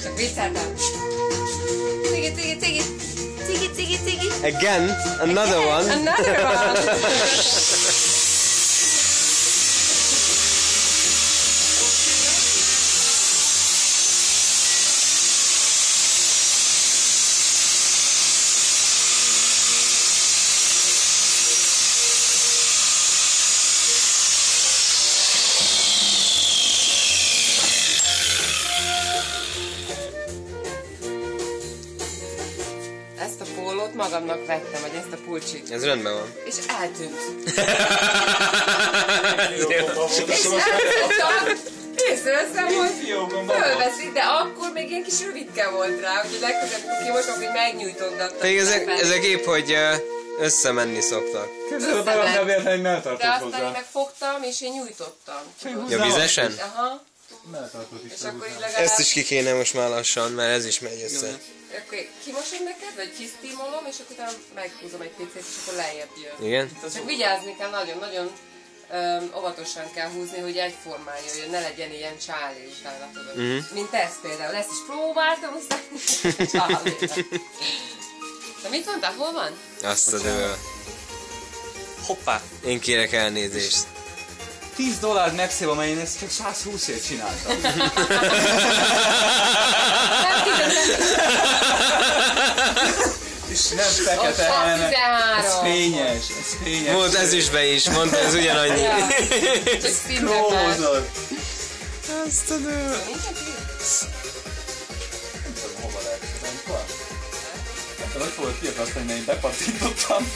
Csak vicceltem. Cigi. Again, another one. Another one. Ezt a pólót magamnak vettem, vagy ezt a pulcsit. Ez rendben van. És eltűnt. Észreveszem, hogy fölveszik, de akkor még ilyen kis rövidke volt rá, úgyhogy legközelebb kimosok, hogy megnyújtogattam. Még ezek épp, hogy összemenni szoktak. Képzeld el, hogy nem melltartott de aztán hozzá. én megfogtam, és én nyújtottam. Ja, vizesen? Aha. Melltartott is. És akkor így legalább... Ezt is ki kéne most már lassan, mert ez is megy össze. Akkor kimosom neked, vagy kisztímolom, és akkor utána meghúzom egy picit, és akkor lejjebb jön. Igen? Csak vigyázni kell, nagyon óvatosan kell húzni, hogy egyformán jöjjön, ne legyen ilyen csáli utána, tudod. Mint ez például, ezt is próbáltam, aztán csáli. De mit mondtál, hol van? Azt a döböl. Hoppá! Én kérek elnézést. $10 megszél, amelyen ezt csak 120-ért csináltam. És nem fekete, hanem ez fényes, ez fényes. Volt ezüstbe is, mondta, ez ugyanannyi. Ja. Csak színben más. Próbozod. Azt a döböl. Nincsen ki? Nem tudom, hova lehet, nem tudom. Hát, hogy fogod kiakasztani, mert én bepattintottam.